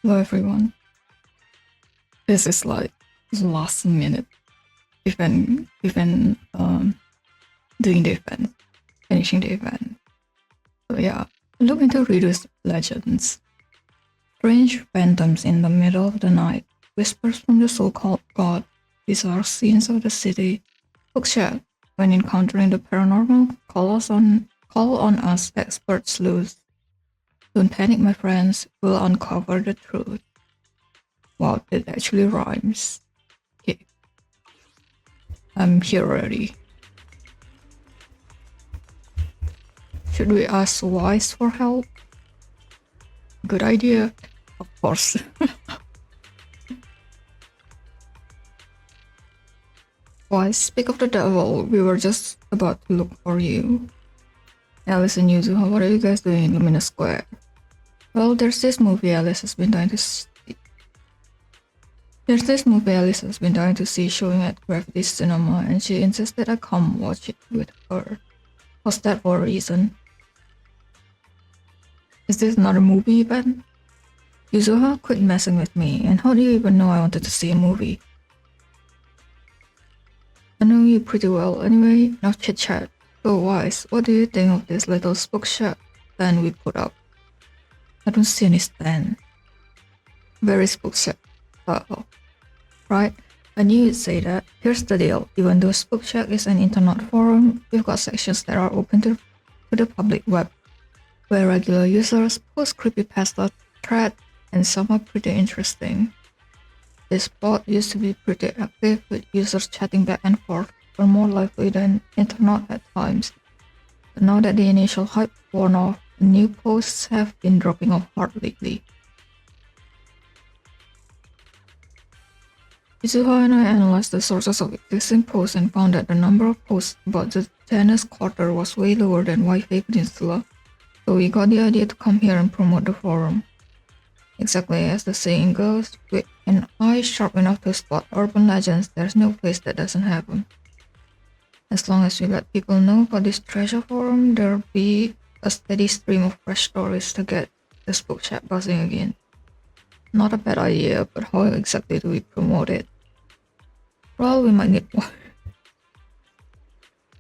Hello everyone. This is like last minute event doing the event, finishing the event. So yeah, look into Ridu's legends. Strange phantoms in the middle of the night, whispers from the so-called god, bizarre scenes of the city. Bookshare, when encountering the paranormal, call on us expert sleuths. Don't panic, my friends, we'll uncover the truth. Wow, it actually rhymes. Okay, I'm here already. Should we ask Wise for help? Good idea, of course. Wise, speak of the devil, we were just about to look for you. Alice and Yuzu, what are you guys doing in Lumina Square? Well, there's this movie Alice has been dying to see. Showing at Gravity Cinema, and she insisted I come watch it with her. Was that for a reason? Is this another movie event? Yuzuha, quit messing with me, and how do you even know I wanted to see a movie? I know you pretty well anyway, now chit chat. So Wise, what do you think of this little spook shack stand we put up? I don't see any stand. Very spook shack. Right? I knew you'd say that. Here's the deal. Even though Spook Shack is an internet forum, we've got sections that are open to the public web, where regular users post creepypasta threads, and some are pretty interesting. This spot used to be pretty active, with users chatting back and forth, but more lively than internet at times. But now that the initial hype worn off, the new posts have been dropping off hard lately. Izuha and I analyzed the sources of existing posts and found that the number of posts about the Janus Quarter was way lower than Wi-Fi Peninsula, so we got the idea to come here and promote the forum. Exactly as the saying goes, with an eye sharp enough to spot urban legends, there's no place that doesn't have them. As long as we let people know about this treasure forum, there'll be a steady stream of fresh stories to get the spook chat buzzing again. Not a bad idea, but how exactly do we promote it? Well, we might need...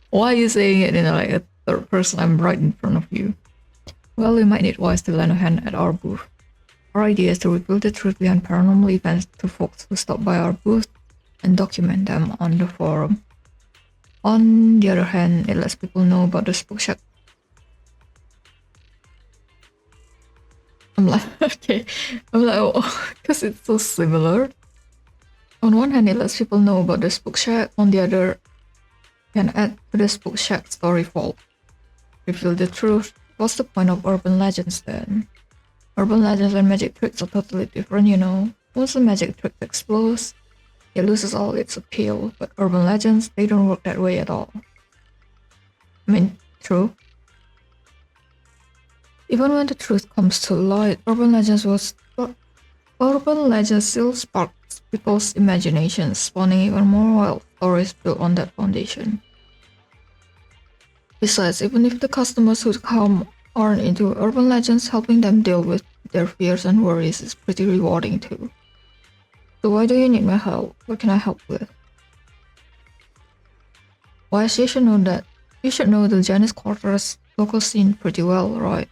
Why are you saying it in a third person? I'm right in front of you. Well, we might need Wise to lend a hand at our booth. Our idea is to reveal the truth behind paranormal events to folks who stop by our booth and document them on the forum. On the other hand, it lets people know about the spook shack. I'm like, okay. I'm like, oh, because it's so similar. On one hand, it lets people know about the spook shack. On the other, can add to the spook shack story vault. Reveal the truth. What's the point of urban legends then? Urban legends and magic tricks are totally different, you know. Once a magic trick explodes, it loses all its appeal, but urban legends, they don't work that way at all. I mean, true. Even when the truth comes to light, urban legends still sparks people's imaginations, spawning even more wild stories built on that foundation. Besides, even if the customers who come aren't into urban legends, helping them deal with their fears and worries is pretty rewarding too. So why do you need my help? What can I help with? Why, you should know the Janus Quarter's local scene pretty well, right?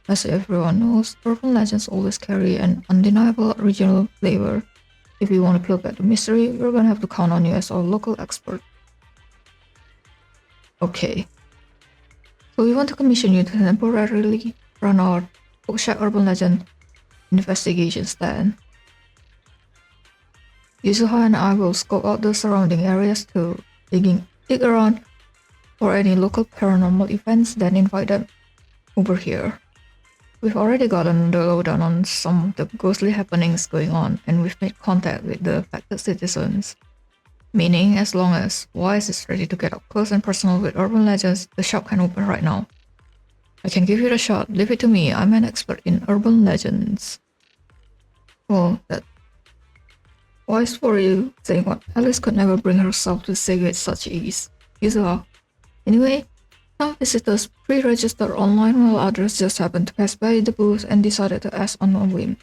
As everyone knows, urban legends always carry an undeniable regional flavor. If we want to peel back the mystery, we're gonna have to count on you as our local expert. Okay. So we want to commission you to temporarily run our Bookshack Urban Legend investigation stand. Yuzuha and I will scope out the surrounding areas to dig around for any local paranormal events, then invite them over here. We've already gotten the lowdown on some of the ghostly happenings going on, and we've made contact with the affected citizens. Meaning, as long as Wise is ready to get up close and personal with urban legends, the shop can open right now. I can give you the shot, leave it to me, I'm an expert in urban legends. Well, that Wise for you, saying what Alice could never bring herself to say with such ease. Yuzuha. Anyway, some visitors pre-registered online while others just happened to pass by the booth and decided to ask on a whim.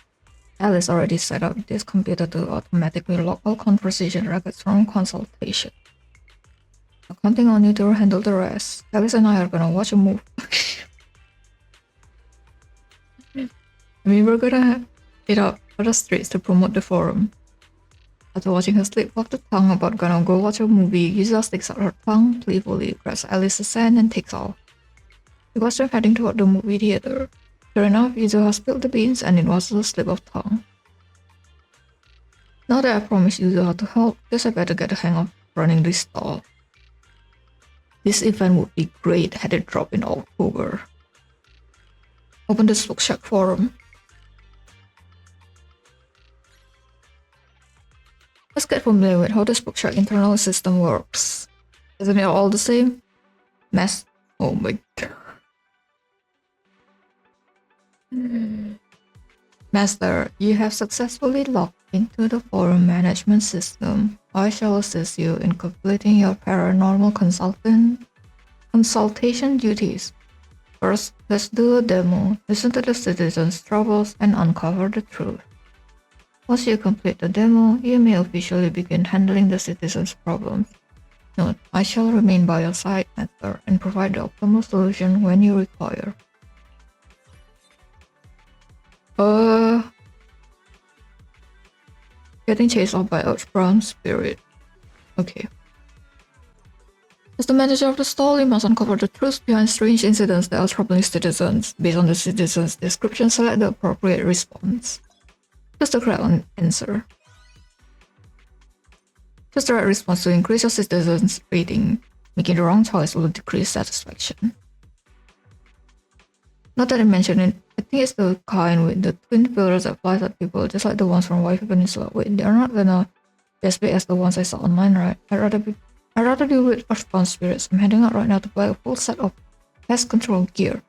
Alice already set up this computer to automatically log all conversation records from consultation. I'm counting on you to handle the rest. Alice and I are gonna watch a movie. I mean, we're gonna hit up other streets to promote the forum. After watching her slip off the tongue about gonna go watch a movie, Yuza sticks out her tongue, playfully grabs Alice's hand and takes off. We watch them heading toward the movie theater. Sure enough, Yuzu has spilled the beans and it was a slip of tongue. Now that I promised Yuzu how to help, guess I better get the hang of running this stall. This event would be great had it dropped in October. Open the Spookshak forum. Let's get familiar with how the Spookshak internal system works. Isn't it all the same? Mess. Oh my god. Master, you have successfully logged into the forum management system. I shall assist you in completing your paranormal consultation duties. First, let's do a demo, listen to the citizens' troubles, and uncover the truth. Once you complete the demo, you may officially begin handling the citizens' problems. Note, I shall remain by your side, Master, and provide the optimal solution when you require. Getting chased off by a brown spirit. Okay. As the manager of the stall, you must uncover the truth behind strange incidents that are troubling citizens. Based on the citizens' description, select the appropriate response. Choose the correct answer. Choose the right response to increase your citizens' rating. Making the wrong choice will decrease satisfaction. Not that I mentioned it, I think it's the kind with the twin pillars that flies at people, just like the ones from Waifu Peninsula. Wait, they're not gonna be as big as the ones I saw online, right? I'd rather deal with earthbound spirits. I'm heading out right now to buy a full set of pest control gear.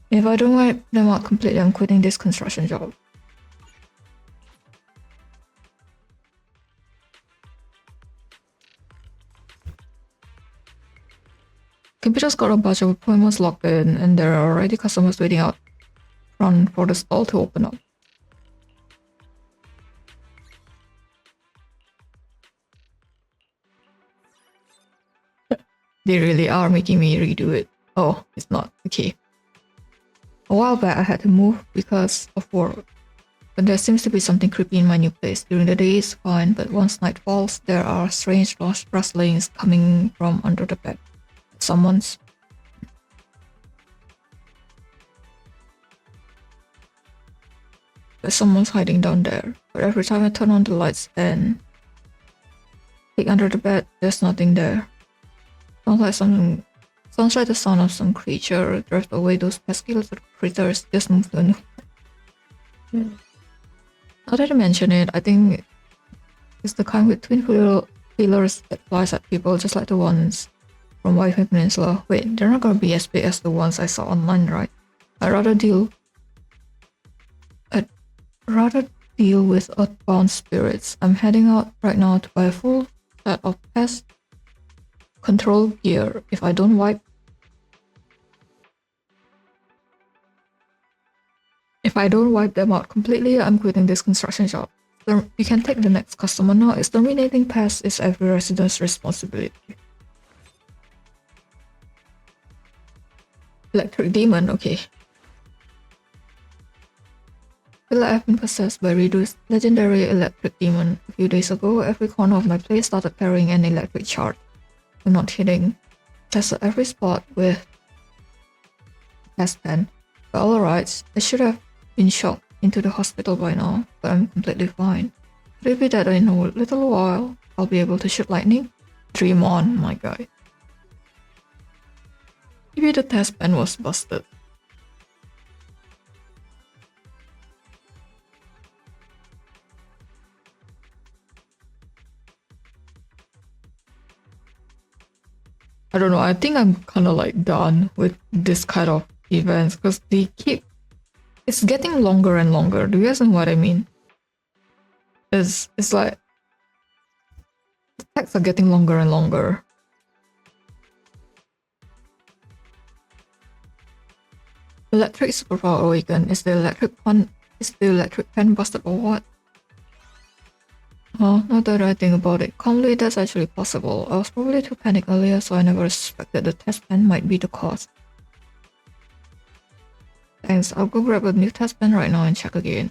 If I don't wipe them out completely, I'm quitting this construction job. Computer's got a bunch of appointments locked in, and there are already customers waiting out front for the stall to open up. They really are making me redo it. Oh, it's not. Okay. A while back I had to move because of work. But there seems to be something creepy in my new place. During the day it's fine, but once night falls, there are strange rustlings coming from under the bed. Someone's hiding down there. But every time I turn on the lights and peek under the bed, there's nothing there. Sounds like the sound of some creature drive away those pesky little critters. Just move to a new. Now that I mention it, I think it's the kind with twin pillars that flies at people, just like the ones from Waifu Peninsula. Wait, they're not gonna be as big as the ones I saw online, right? I'd rather deal with earthbound spirits. I'm heading out right now to buy a full set of pest control gear. If I don't wipe them out completely, I'm quitting this construction job. You can take the next customer now. Exterminating pests is every resident's responsibility. Electric demon, okay. I feel like I've been possessed by Ridu's legendary electric demon. A few days ago, every corner of my place started carrying an electric charge. I'm not kidding. Tested every spot with test pen. But alright, I should have been shocked into the hospital by now, but I'm completely fine. Could it be that in a little while, I'll be able to shoot lightning? Dream on, my guy. Maybe the test pen was busted. I don't know, I think I'm kinda like done with this kind of events because it's getting longer and longer. Do you guys know what I mean? It's like the texts are getting longer and longer. Electric Superpower Awaken is the electric Is the electric fan busted or what? Oh, now that I think about it, calmly, that's actually possible. I was probably too panicked earlier, so I never suspected the test pen might be the cause. Thanks, I'll go grab a new test pen right now and check again.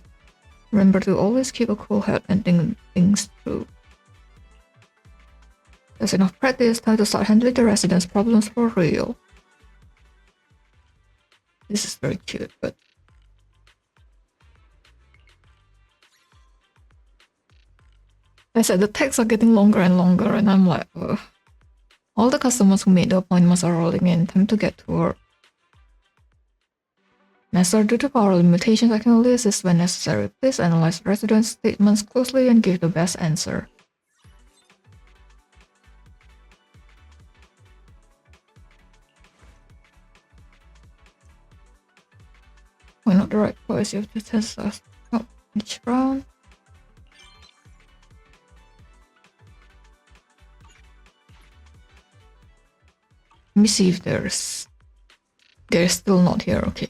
Remember to always keep a cool head and think things through. There's enough practice, time to start handling the residents' problems for real. This is very cute, but... I said the texts are getting longer and longer, and I'm like, ugh. All the customers who made the appointments are rolling in, time to get to work. Master, due to power limitations, I can only assist when necessary. Please analyze residents' statements closely and give the best answer. Why not the right choice? You have to test us out each round. Let me see if they're still not here. Okay.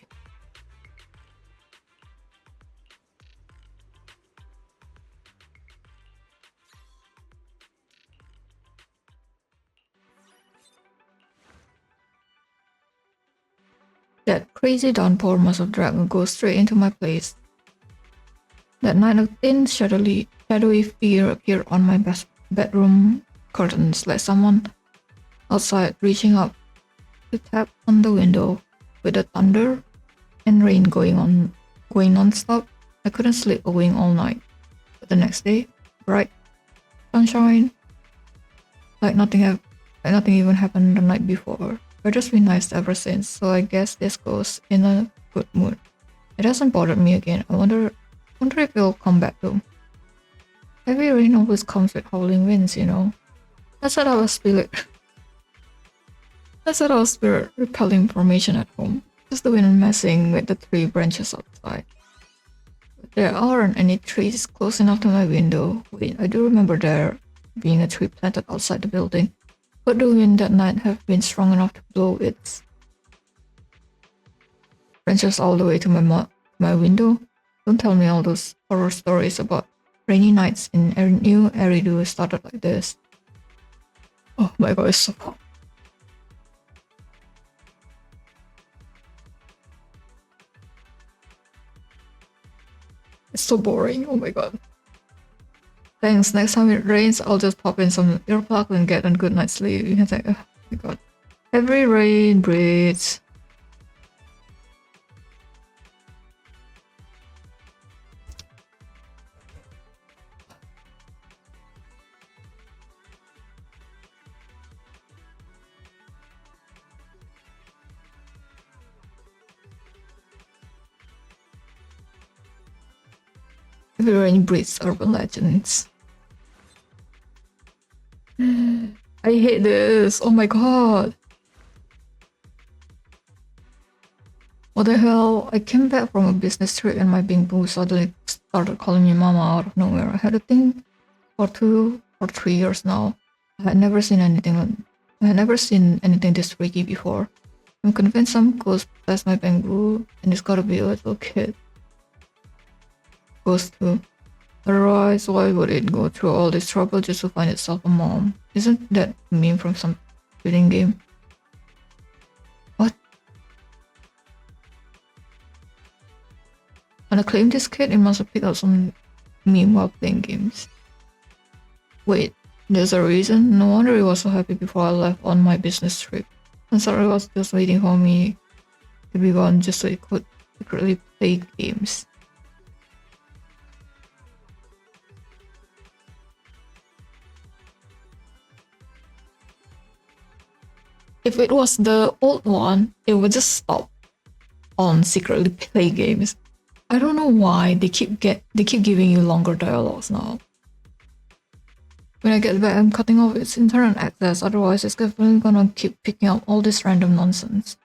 That crazy downpour must have dragged a ghost straight into my place. That night, a thin, shadowy figure appeared on my bedroom curtains, like someone outside reaching up to tap on the window. With the thunder and rain going non-stop, I couldn't sleep a wink all night. But the next day, bright sunshine, like nothing even happened the night before. Weather's been nice ever since, so I guess this goes in a good mood. It hasn't bothered me again. I wonder if it'll come back though. Heavy rain always comes with howling winds, you know. That's what I was spirit repelling formation at home. Just the wind messing with the tree branches outside. But there aren't any trees close enough to my window. Wait, I do remember there being a tree planted outside the building. Could the wind that night have been strong enough to blow its branches all the way to my window? Don't tell me all those horror stories about rainy nights in New Ridu started like this. Oh my god, it's so hot. It's so boring, oh my god. Thanks, next time it rains, I'll just pop in some earplug and get a good night's sleep. You can say, oh my god. Heavy rain breeds. Heavy rain breeds urban legends. I hate this. Oh my god. What the hell? I came back from a business trip and my bing boo suddenly started calling me mama out of nowhere. I had a thing for 2 or 3 years now. I had never seen anything this freaky before. I'm convinced some ghost possessed my bing boo and it's gotta be a little kid. Ghost too. Otherwise, why would it go through all this trouble just to find itself a mom? Isn't that a meme from some shooting game? What? When I claimed this kid, it must have picked up some meme while playing games. Wait, there's a reason? No wonder he was so happy before I left on my business trip. I'm sorry, I was just waiting for me to be gone just so he could secretly play games. If it was the old one, it would just stop on secretly play games. I don't know why they keep giving you longer dialogues now. When I get back, I'm cutting off its internet access, otherwise it's definitely gonna keep picking up all this random nonsense.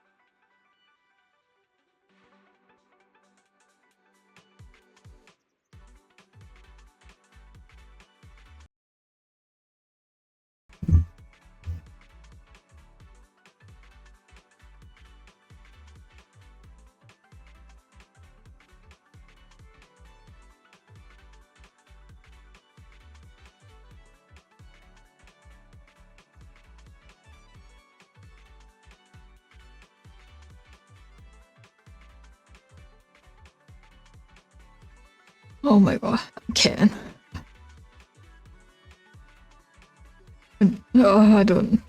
Oh my god, I can't. No, I don't.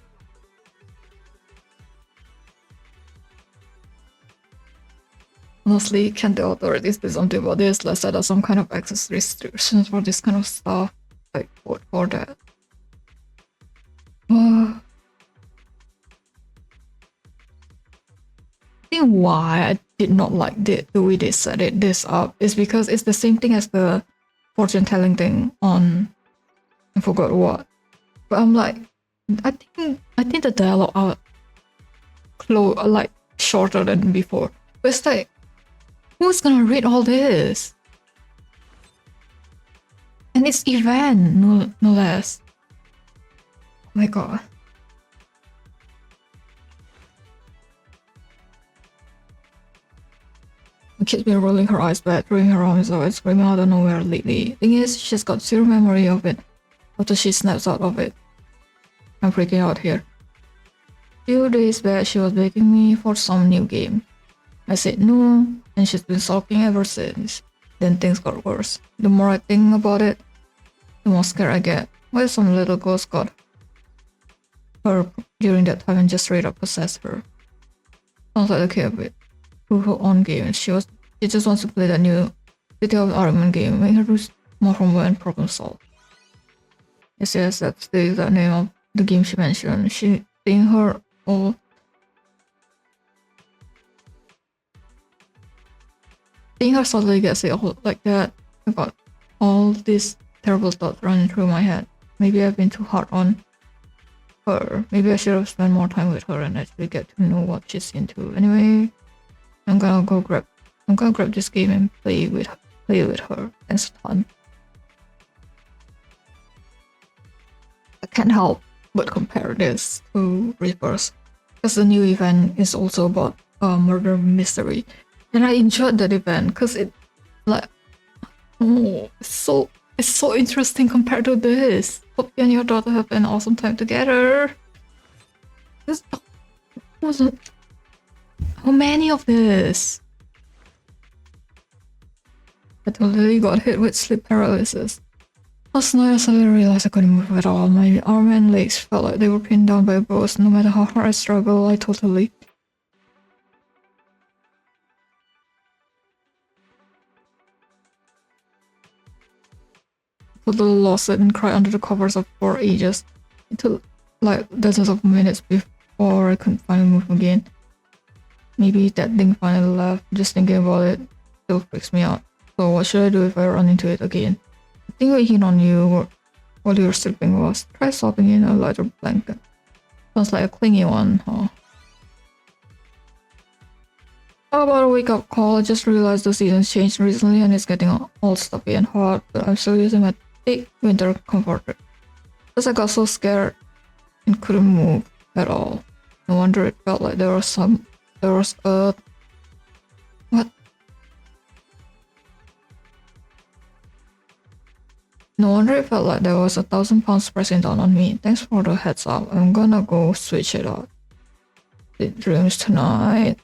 Honestly, can the authorities do something about this? Let's set up some kind of access restrictions for this kind of stuff. Like, vote for that. I think why I did not like the way they set this up is because it's the same thing as the fortune telling thing on I forgot what. But I'm like, I think the dialogue are like shorter than before. But it's like, who's gonna read all this? And it's event, no less. Oh my god. The kid's been rolling her eyes back, throwing her arms out, and screaming out of nowhere lately. Thing is, she's got zero memory of it after she snaps out of it. I'm freaking out here. Few days back, she was begging me for some new game. I said no, and she's been sulking ever since. Then things got worse. The more I think about it, the more scared I get. What if some little ghost got her during that time and just straight up possessed her? Sounds like the kid of it. Through her own game, she just wants to play that new detailed argument game, make her do more homework and problem solve. Yes, that's the exact name of the game she mentioned. Seeing her suddenly get sick like that, I got all these terrible thoughts running through my head. Maybe I've been too hard on her. Maybe I should have spent more time with her and actually get to know what she's into. Anyway, I'm gonna grab this game and play with her. It's fun. I can't help but compare this to Reapers, because the new event is also about murder mystery, and I enjoyed that event because it it's so interesting compared to this. Hope you and your daughter have an awesome time together. This wasn't how many of this? I totally got hit with sleep paralysis. Last night I suddenly realized I couldn't move at all. My arm and legs felt like they were pinned down by bows. No matter how hard I struggled, I totally lost it and cried under the covers for ages. It took like dozens of minutes before I could finally move again. Maybe that thing finally left. Just thinking about it still freaks me out. So what should I do if I run into it again? I think waiting on you while you were sleeping was try sobbing in a lighter blanket. Sounds like a clingy one, huh? How about a wake-up call? I just realized the seasons changed recently and it's getting all stuffy and hot, but I'm still using my thick winter comforter. Because I got so scared and couldn't move at all. No wonder it felt like there was a... What? No wonder it felt like there was 1,000 pounds pressing down on me. Thanks for the heads up. I'm gonna go switch it out. Sweet dreams tonight.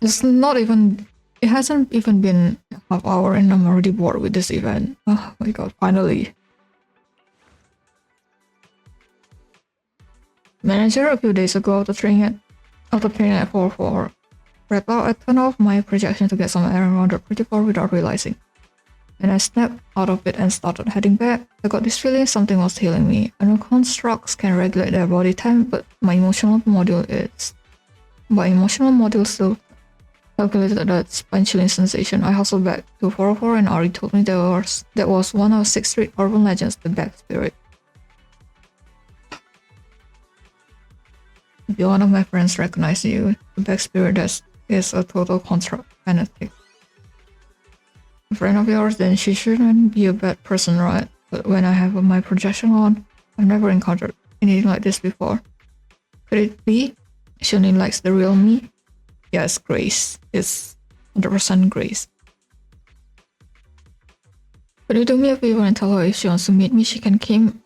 It hasn't even been half hour and I'm already bored with this event. Oh my god, finally. Manager, a few days ago after training at 4-4 wrap out, I turned off my projection to get some air around her pretty far without realizing. When I snapped out of it and started heading back, I got this feeling something was healing me. I know constructs can regulate their body time, but my emotional module still calculated that spine-chilling sensation. I hustled back to 404 and Ari told me that was one of 6th Street urban legends, the Back Spirit. If one of my friends recognized you, the Back Spirit is a total construct fanatic. A friend of yours, then she shouldn't be a bad person, right? But when I have my projection on, I've never encountered anything like this before. Could it be she only likes the real me? Yes, Grace. It's 100% Grace. But you do me a favor and tell her if she wants to meet me, she can come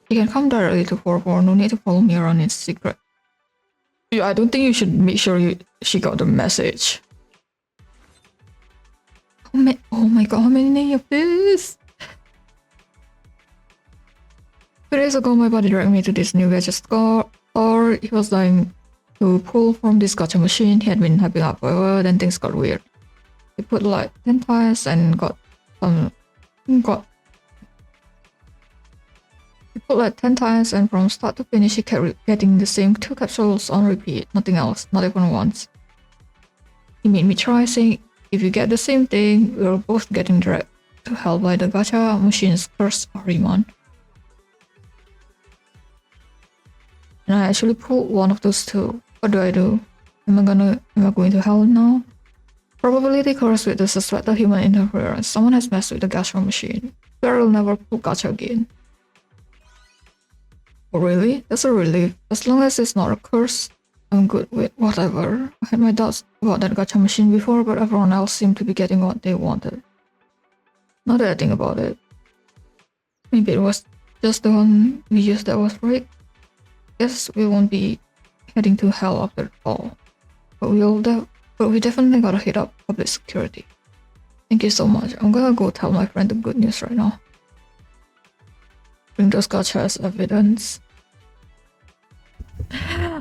directly to 44. No need to follow me around in secret. I don't think you should make sure she got the message. Oh my god, how many of this? 2 days ago, my buddy dragged me to this new gadget store. Or he was dying to pull from this gacha machine he had been hyping up forever. Then things got weird. He put like 10 tiles and he put like 10 times, and from start to finish he kept getting the same 2 capsules on repeat, nothing else, not even once. He made me try, saying, if you get the same thing, we're both getting dragged to hell by the gacha machine's curse Ahriman. And I actually pulled one of those 2. What do I do? Am I going to hell now? Probability curse with the suspected human interference. Someone has messed with the gacha machine. Swear I'll never pull gacha again. Oh really? That's a relief. As long as it's not a curse, I'm good with whatever. I had my doubts about that gacha machine before, but everyone else seemed to be getting what they wanted. Now that I think about it, maybe it was just the one we used that was rigged. Guess we won't be heading to hell after all. But we definitely gotta hit up public security. Thank you so much. I'm gonna go tell my friend the good news right now. Bring those gacha as evidence.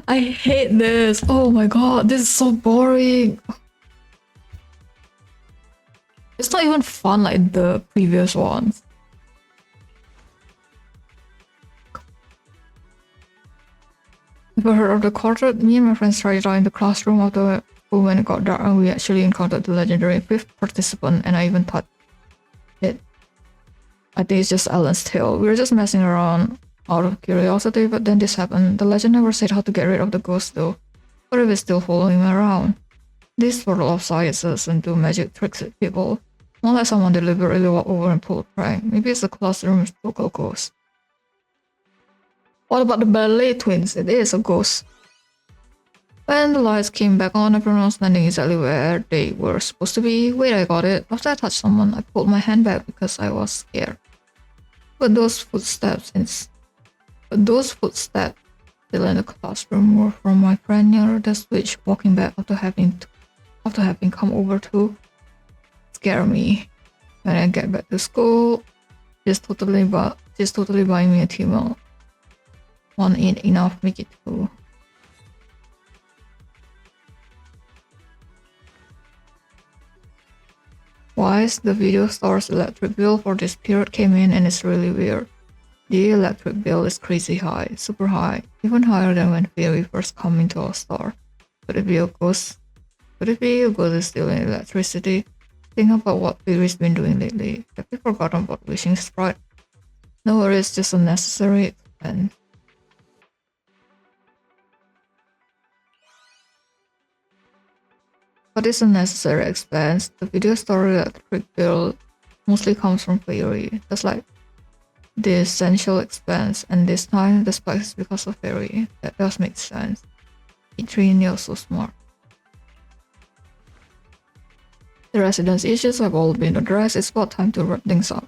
I hate this. Oh my god, this is so boring. It's not even fun like the previous ones. Ever heard of the quartet? Me and my friends tried it out in the classroom after when it got dark, and we actually encountered the legendary 5th participant, and I even thought it. I think it's just Alan's tale. We were just messing around out of curiosity, but then this happened. The legend never said how to get rid of the ghost though. What if it's still following me around? This sort of sciences and do magic tricks with people. Not like someone deliberately walk over and pull a prank. Maybe it's the classroom's local ghost. What about the ballet twins? It is a ghost. When the lights came back on, everyone was standing exactly where they were supposed to be. Wait, I got it. After I touched someone, I pulled my hand back because I was scared. But those footsteps still in the classroom were from my friend near the switch walking back after having come over to scare me. When I get back to school, she's totally buying me a T-mail. 1 ain't enough, make it 2. Wise, the video store's electric bill for this period came in and it's really weird. The electric bill is crazy high, super high, even higher than when Fairy first come into our store. Could it be a ghost? Could it be a ghost is stealing electricity? Think about what Fairy's been doing lately. Have you forgotten about wishing sprite? No worries, just a necessary expense. What is a necessary expense? The video store electric bill mostly comes from Fairy. That's like the essential expense, and this time the spike is because of Fairy. That does make sense. E3 Neil so smart. The residents' issues have all been addressed. It's about time to wrap things up.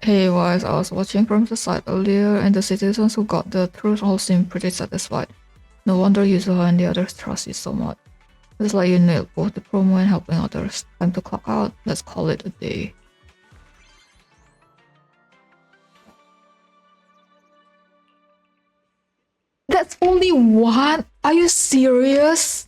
Hey Wise, I was watching from the site earlier, and the citizens who got the truth all seem pretty satisfied. No wonder Yuzuha and the others trust you so much. It's like you nailed both the promo and helping others. Time to clock out. Let's call it a day. That's only one? Are you serious?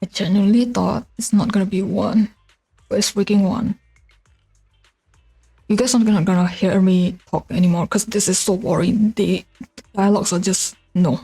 I genuinely thought it's not gonna be 1, but it's freaking 1. You guys aren't gonna hear me talk anymore because this is so boring. The dialogues are just no.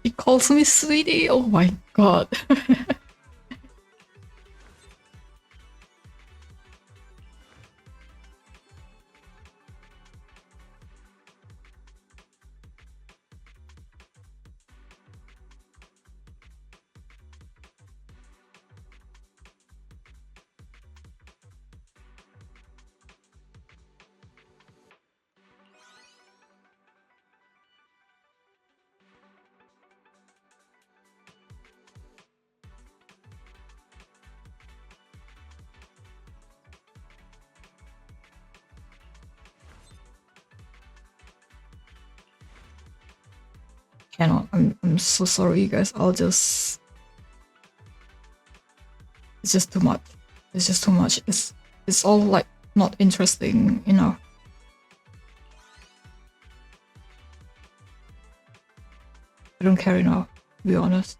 He calls me sweetie. Oh my god. Cannot. I'm so sorry, you guys. It's just too much. It's just too much. It's all like not interesting enough. I don't care enough, to be honest.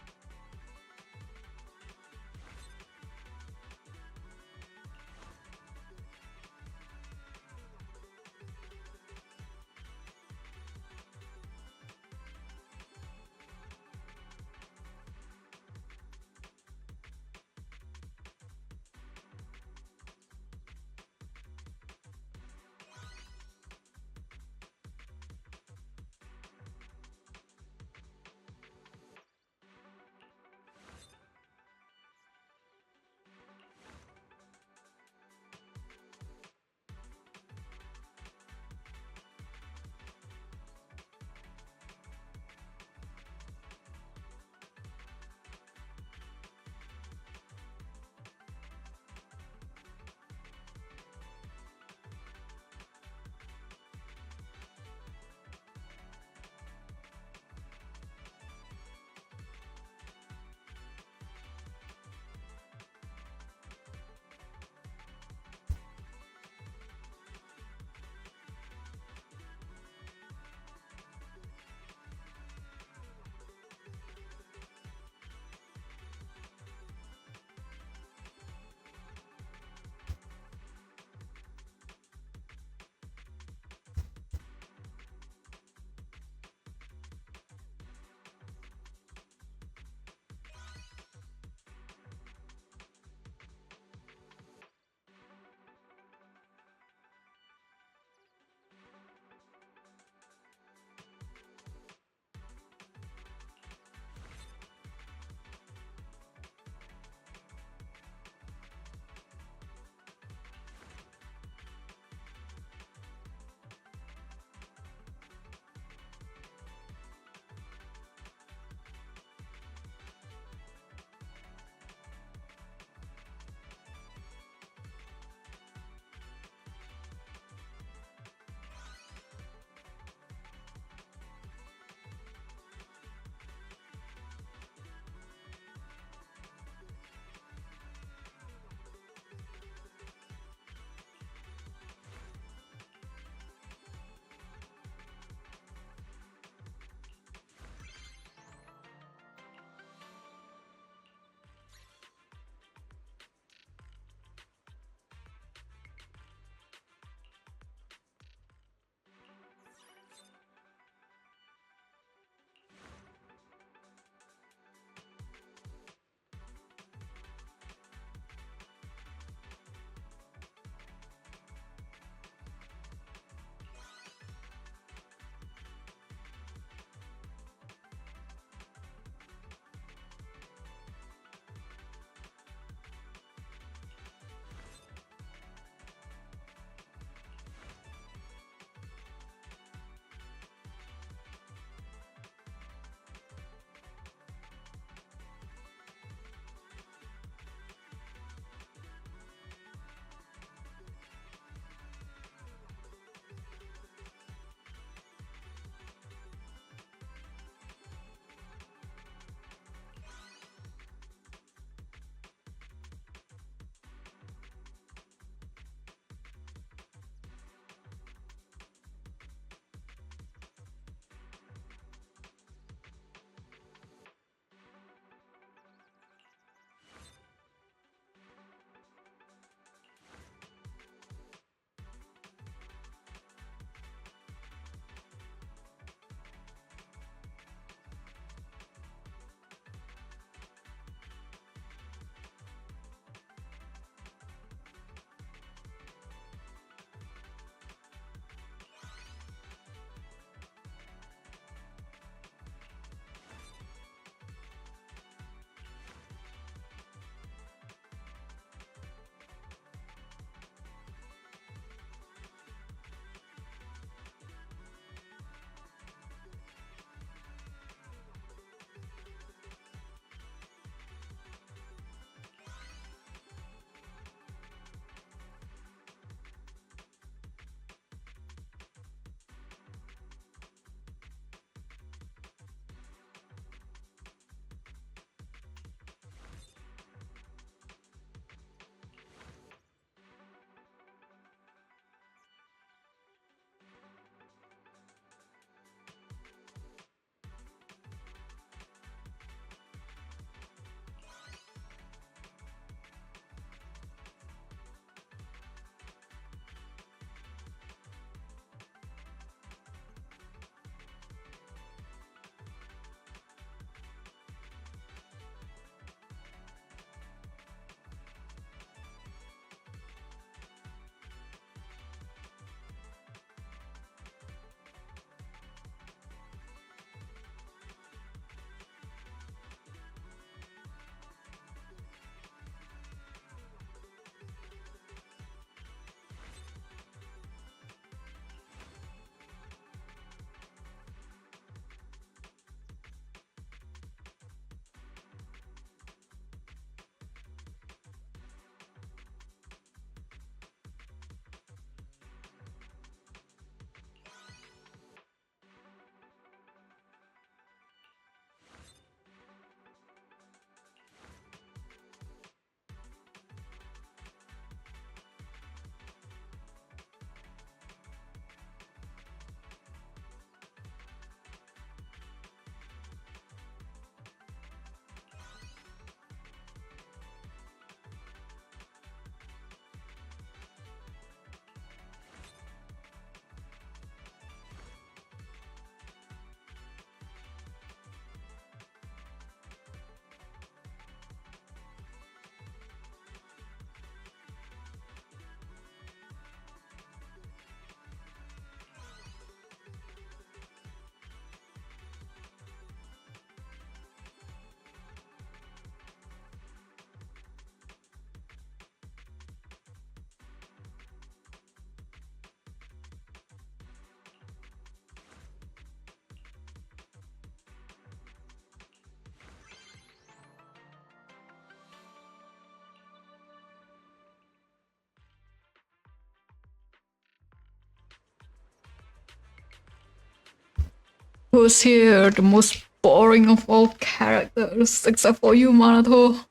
Who's here? The most boring of all characters, except for you, Manato.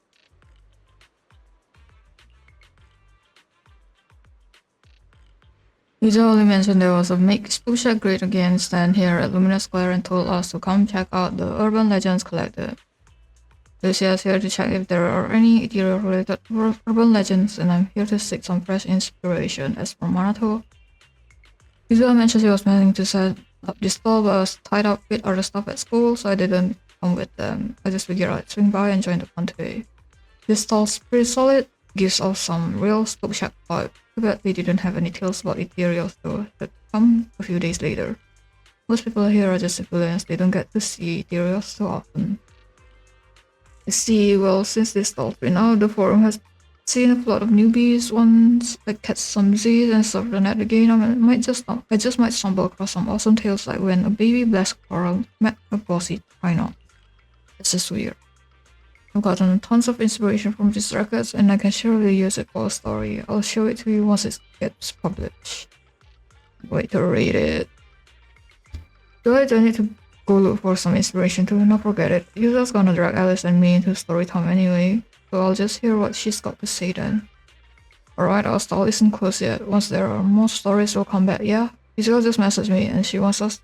Yuja only mentioned there was a Make Spusha Great Again stand here at Luminous Square and told us to come check out the Urban Legends collected. Lucia's here to check if there are any ethereal-related urban legends, and I'm here to seek some fresh inspiration. As for Manato, Yuja mentioned she was planning to set up this stall, but I was tied up with other stuff at school, so I didn't come with them. I just figured I'd swing by and join the fun today. This stall's pretty solid, gives off some real Spook Shack vibe. Too bad we didn't have any tales about ethereals though, that come a few days later. Most people here are just civilians, they don't get to see ethereals so often. I see, well, since this stall's been out, the forum has seen a lot of newbies, ones that catch some Z's and surf the net again. I just might stumble across some awesome tales like when a baby blessed coral met a bossy China. It's just weird. I've gotten tons of inspiration from these records and I can surely use it for a story. I'll show it to you once it gets published. Wait to read it. Do I need to go look for some inspiration too? No, forget it. Yuza's gonna drag Alice and me into story time anyway, so I'll just hear what she's got to say then. Alright, our stall isn't closed yet. Once there are more stories, we'll come back, yeah? Yuza just messaged me and she wants us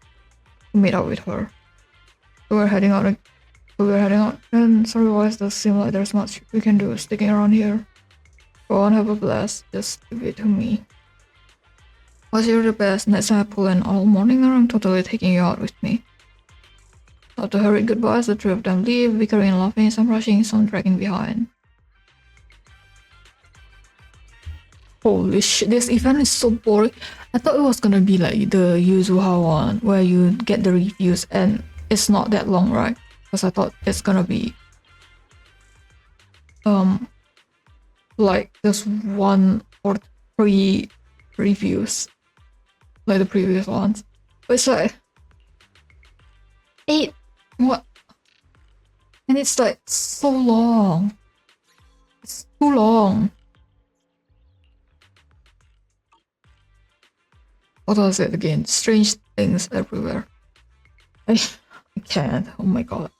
to meet up with her. So we're heading out and story-wise does seem like there's much we can do sticking around here. Go on, have a blast. Just give it to me. Was you're the best. Next time I pull in all morning or I'm totally taking you out with me. After hurried goodbyes, the three of them leave, bickering and laughing, some rushing, some dragging behind. Holy shit, this event is so boring. I thought it was gonna be like the Yuzuha one, where you get the reviews and it's not that long, right? Because I thought it's gonna be like just 1 or 3 reviews like the previous ones, but it's like 8. What? And it's like so long. It's too long. What was it again? Strange things everywhere. I can't. Oh my god.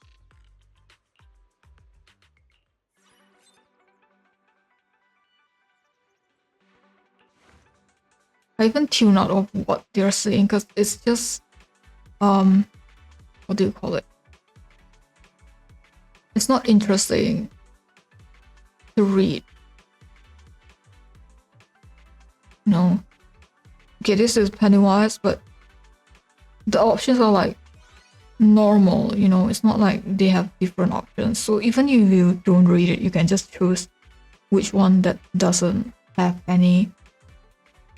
I even tune out of what they're saying because it's just what do you call it? It's not interesting to read. No. Okay, this is Pennywise, but the options are like normal, you know, it's not like they have different options. So even if you don't read it, you can just choose which one that doesn't have any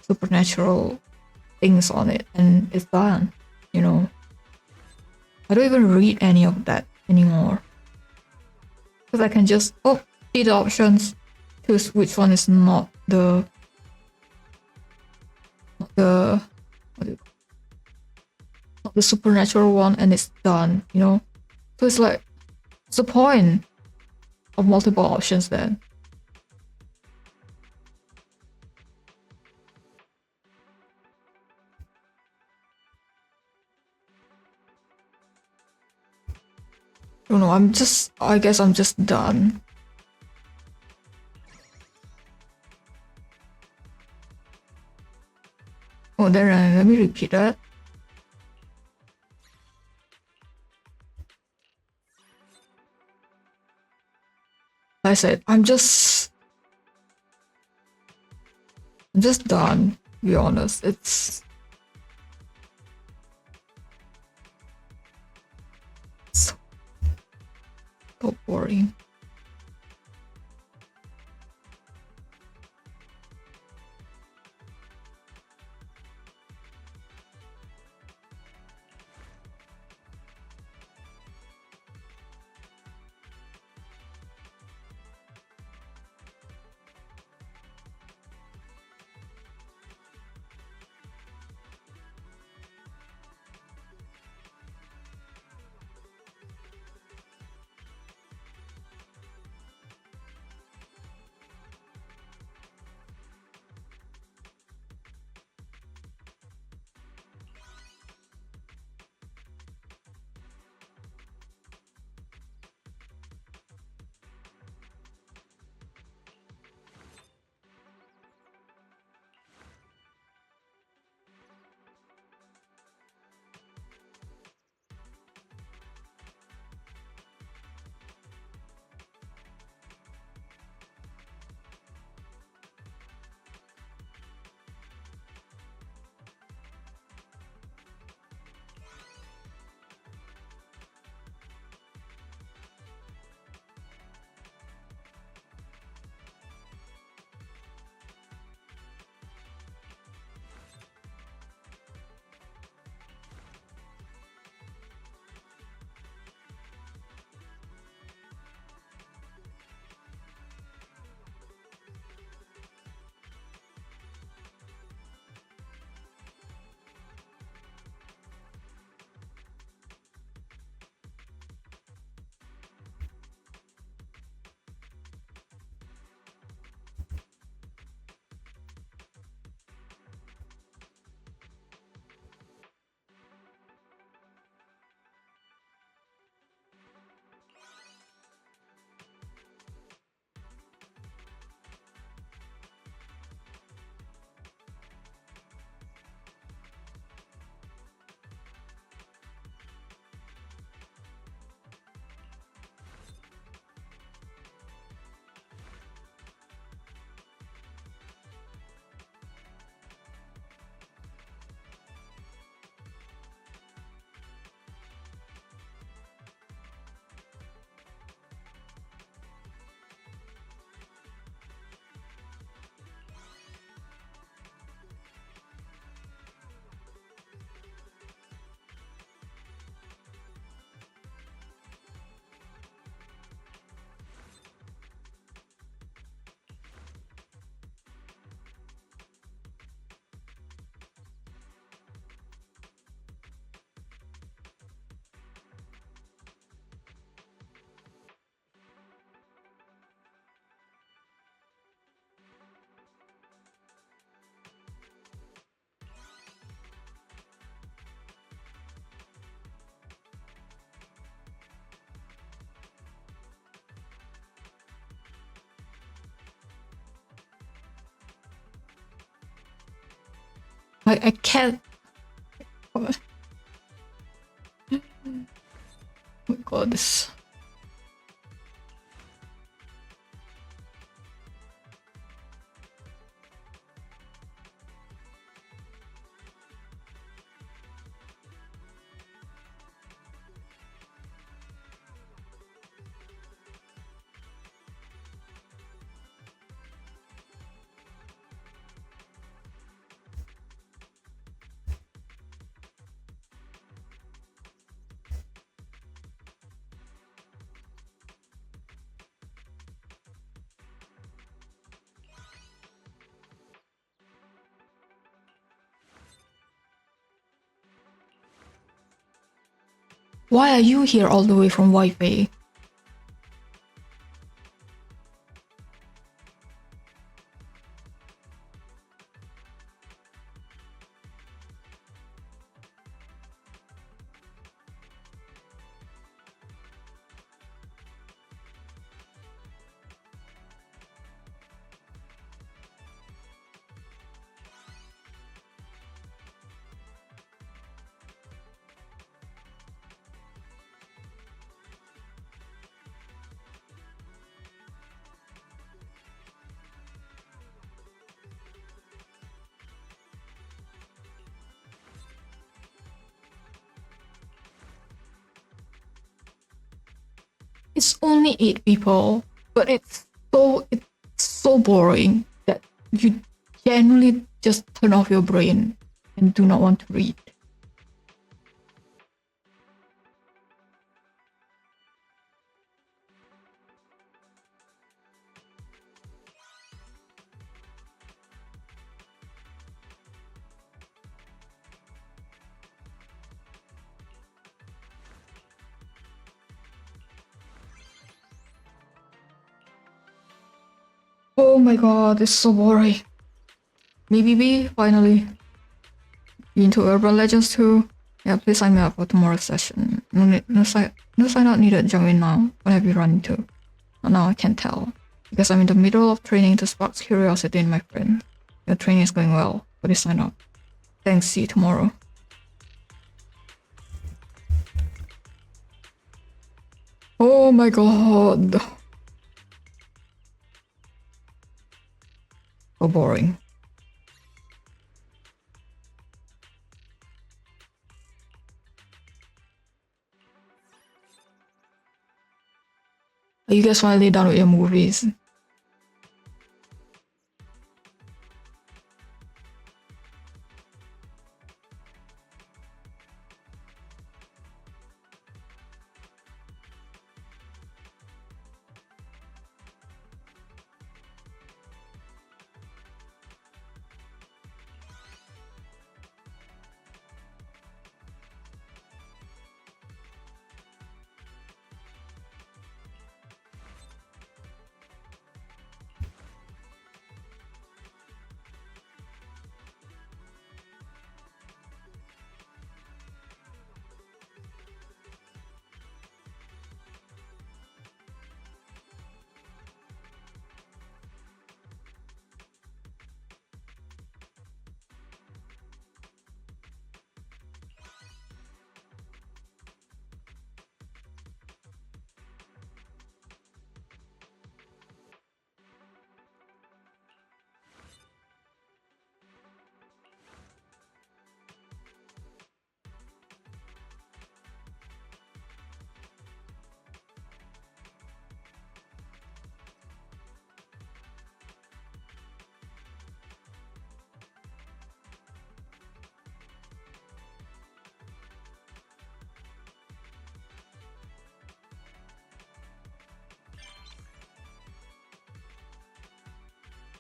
supernatural things on it and it's done, you know. I don't even read any of that anymore because I can just see the options, choose which one is not the supernatural one, and it's done, you know. So it's like, what's the point of multiple options then? I don't know, I guess I'm just done. Oh, then let me repeat that. I said, I'm just done, to be honest. It's so boring. I can't. Oh my god, this. Why are you here all the way from Wi-Fi? It's only 8 people, but it's so boring that you genuinely just turn off your brain and do not want to read. Oh my god, it's so boring. Maybe finally. You into Urban Legends too? Yeah, please sign me up for tomorrow's session. No sign out needed. Jump in now. What have you run into? Oh, now I can't tell. Because I'm in the middle of training to spark curiosity in my friend. Your training is going well. Please sign up. Thanks, see you tomorrow. Oh my god. So boring. Are you guys finally done with your movies?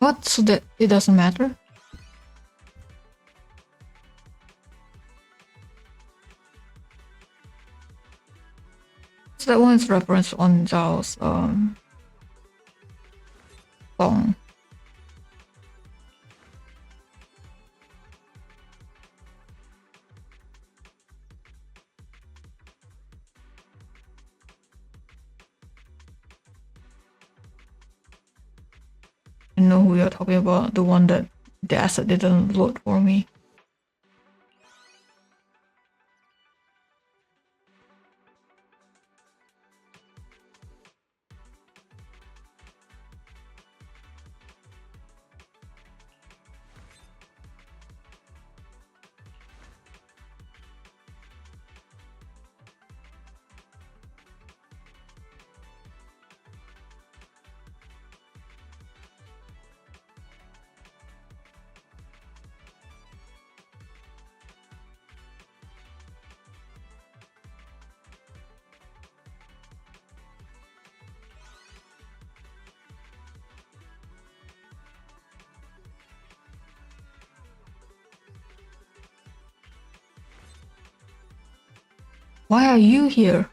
What? So that it doesn't matter? So that one is reference on Zhao's song. I know who you're talking about, the one that the asset didn't load for me. Why are you here?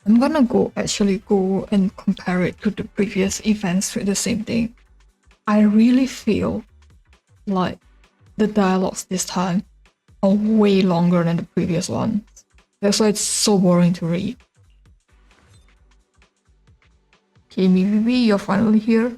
I'm gonna actually go and compare it to the previous events with the same thing. I really feel like the dialogues this time are way longer than the previous ones. That's why it's so boring to read. Okay, Miyabi, you're finally here.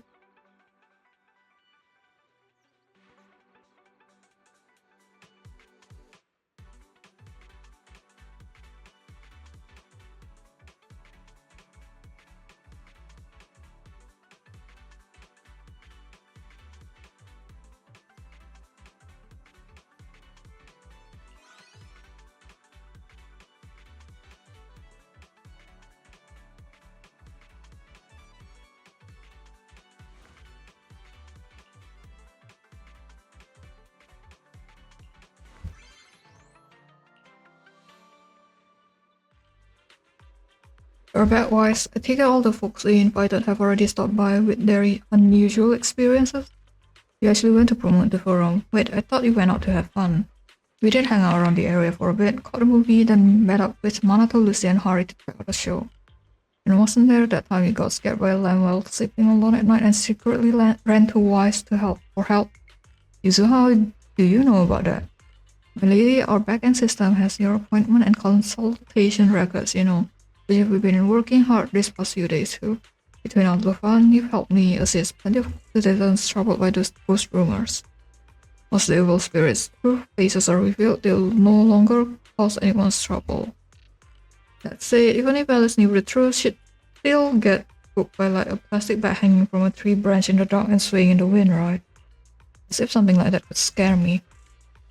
Urbex-wise, I take it all the folks we invited have already stopped by with their unusual experiences. You actually went to promote the forum. Wait, I thought you went out to have fun. We did hang out around the area for a bit, caught a movie, then met up with Manato, Lucy, and Hari to check out the show. And wasn't there that time you got scared by a lamb while sleeping alone at night and secretly ran to Wise to help for help? Yuzu, how do you know about that? My lady, our backend system has your appointment and consultation records, you know. But we've been working hard this past few days too. Between all the fun, you've helped me assist plenty of citizens troubled by those ghost rumors. Once the evil spirits' true faces are revealed, they'll no longer cause anyone's trouble. Let's say, even if Alice knew the truth, she'd still get spooked by like a plastic bag hanging from a tree branch in the dark and swaying in the wind, right? As if something like that could scare me.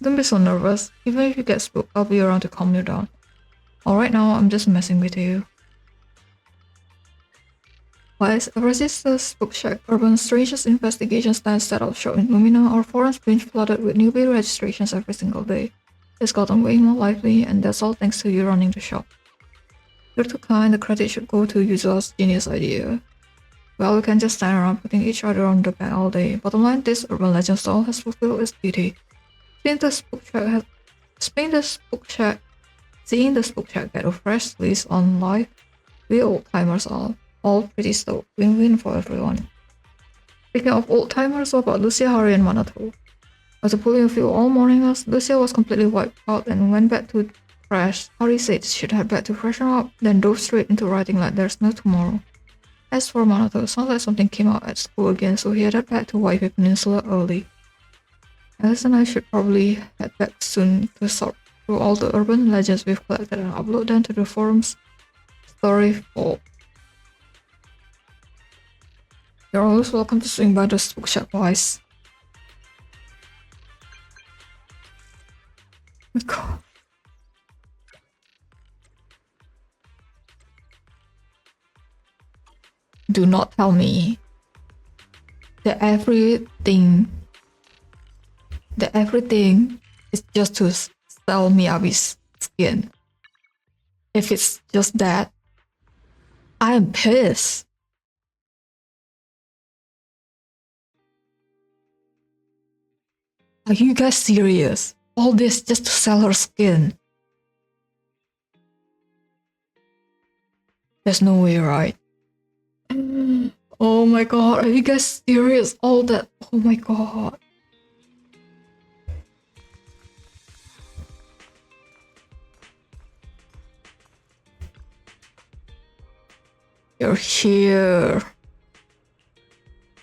Don't be so nervous. Even if you get spooked, I'll be around to calm you down. Alright now, I'm just messing with you. Wise, ever since the Spook Shack Urban Strangers investigation stand set out shop in Lumina, our forums been flooded with newbie registrations every single day. It's gotten way more lively, and that's all thanks to you running the shop. You're too kind, the credit should go to Yuzu's genius idea. Well, we can just stand around putting each other on the back all day. Bottom line, this Urban Legend stall has fulfilled its duty. Seeing the Spook Shack get a fresh lease on life, we old-timers are all pretty stoked. Win-win for everyone. Speaking of old-timers, what about Lucia, Hari, and Manato? After pulling a few all morning us, Lucia was completely wiped out and went back to crash. Hari said she'd head back to freshen up, then dove straight into writing like there's no tomorrow. As for Manato, sounds like something came out at school again, so he headed back to Waife Peninsula early. Alice and I should probably head back soon to sort through all the urban legends we've collected and upload them to the forum's story vault. You're always welcome to swing by the Spook Shack, Wise. Oh God. Do not tell me that everything is just to sell Miyabi's skin. If it's just that, I am pissed. Are you guys serious? All this just to sell her skin? There's no way, right? Oh my god, are you guys serious? All that, oh my god. You're here.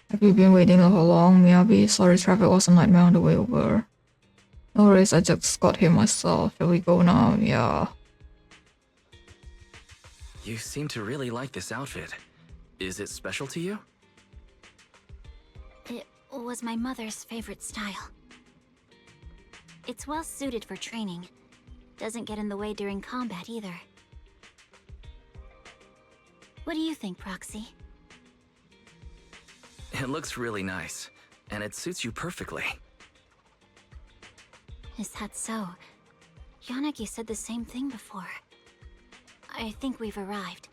Have you been waiting for long, Miyabi? Sorry, traffic was a nightmare on the way over. No worries, I just got here myself. Shall we go now? Yeah. You seem to really like this outfit. Is it special to you? It was my mother's favorite style. It's well suited for training. Doesn't get in the way during combat either. What do you think, Proxy? It looks really nice, and it suits you perfectly. Is that so? Yanagi said the same thing before. I think we've arrived.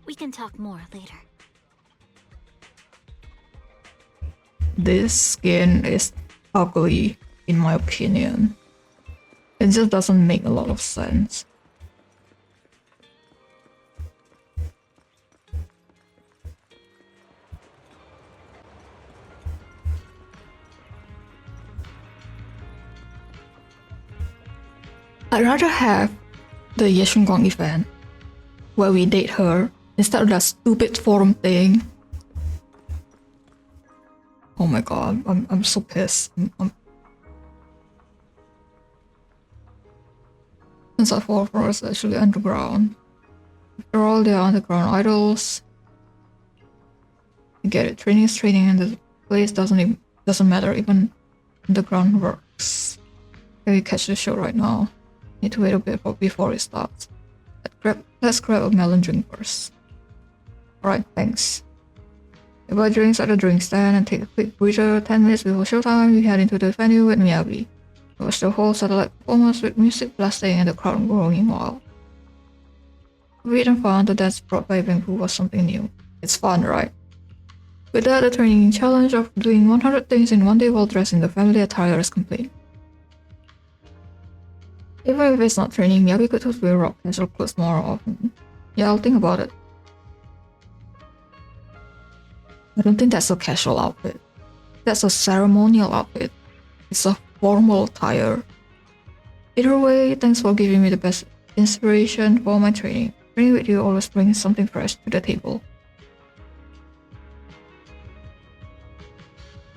We can talk more later. This skin is ugly, in my opinion. It just doesn't make a lot of sense. I'd rather have the Yeshungong event where we date her instead of that stupid forum thing. Oh my god, I'm so pissed. Since I fall for us actually underground. After all, they are underground idols. You get it, training is training and the place doesn't matter, even underground works. Can we catch the show right now? Need to wait a bit before it starts. Let's grab a melon drink first. Alright, thanks. We buy drinks at the drink stand and take a quick breather. 10 minutes before showtime, we head into the venue with Miyabi. We watch the whole satellite performance with music blasting and the crowd growing wild. Weird and fun, the dance brought by Bangfu was something new. It's fun, right? With that, the training challenge of doing 100 things in one day while dressed in the family attire is complete. Even if it's not training, Miyabi could wear rock casual clothes more often. Yeah, I'll think about it. I don't think that's a casual outfit. That's a ceremonial outfit. It's a formal attire. Either way, thanks for giving me the best inspiration for my training. Training with you always brings something fresh to the table.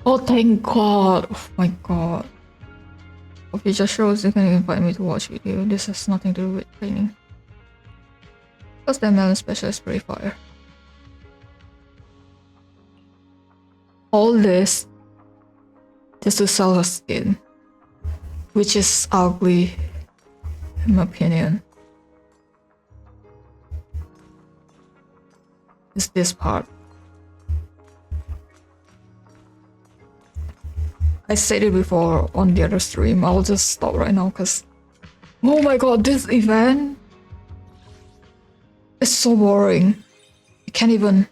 Oh, thank god! Oh my god. If it just shows you can invite me to watch video. This has nothing to do with training. Plus the melon special is pretty fire. All this just to sell her skin, which is ugly in my opinion. It's this part. I said it before on the other stream. I'll just stop right now because oh my god, this event is so boring. I can't even.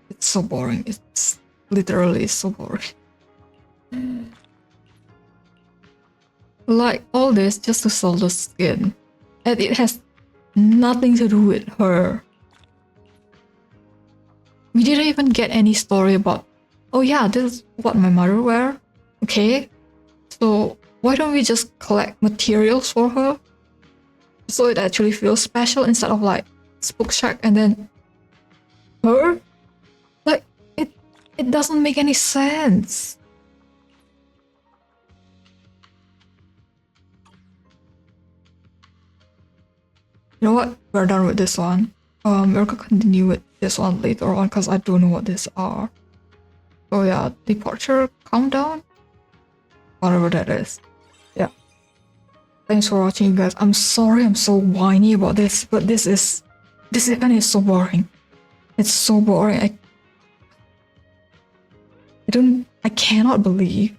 It's so boring. It's literally so boring. Like all this just to sell the skin, and it has nothing to do with her. We didn't even get any story about, oh yeah, this is what my mother wear. Okay, so why don't we just collect materials for her so it actually feels special instead of like Spook Shack and then her? Like it doesn't make any sense. You know what? We're done with this one. We're gonna continue with this one later on because I don't know what these are. Oh yeah, departure countdown? Whatever that is. Yeah. Thanks for watching, you guys. I'm sorry I'm so whiny about this, but this event is so boring. It's so boring. I cannot believe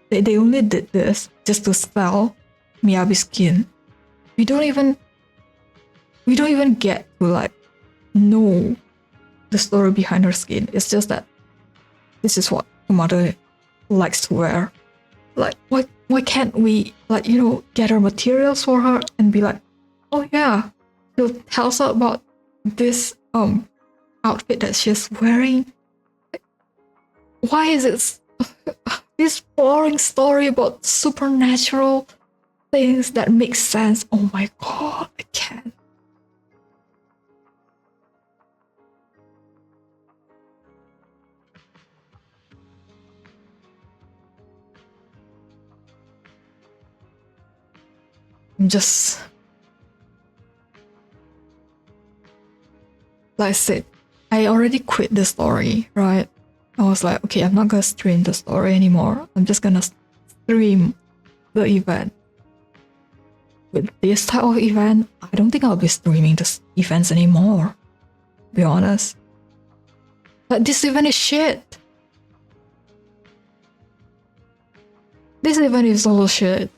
they only did this just to sell Miyabi skin. We don't even get to like know the story behind her skin. It's just that this is what her mother likes to wear. Like why can't we like, you know, get her materials for her and be like, oh yeah, she'll tell us about this outfit that she's wearing. Why is it this boring story about supernatural things that make sense. Oh my god, I can't. I'm just, like I said, I already quit the story, right? I was like, okay, I'm not gonna stream the story anymore. I'm just gonna stream the event. With this type of event, I don't think I'll be streaming the events anymore. To be honest. Like, this event is shit. This event is all shit.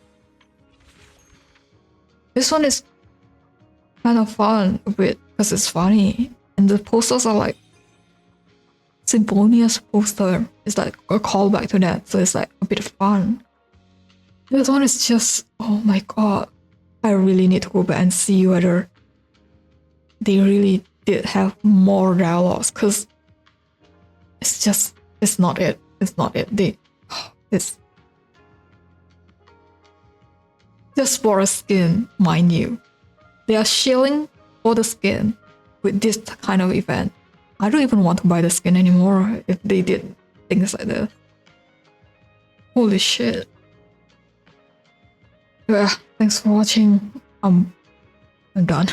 This one is kind of fun a bit because it's funny. And the posters are like Symphonia's poster. It's like a callback to that, so it's like a bit of fun. This one is just, oh my god. I really need to go back and see whether they really did have more dialogues, because it's not it. It's not it. It's just for a skin, mind you. They are shilling for the skin with this kind of event. I don't even want to buy the skin anymore if they did things like that. Holy shit. Yeah, thanks for watching. I'm done.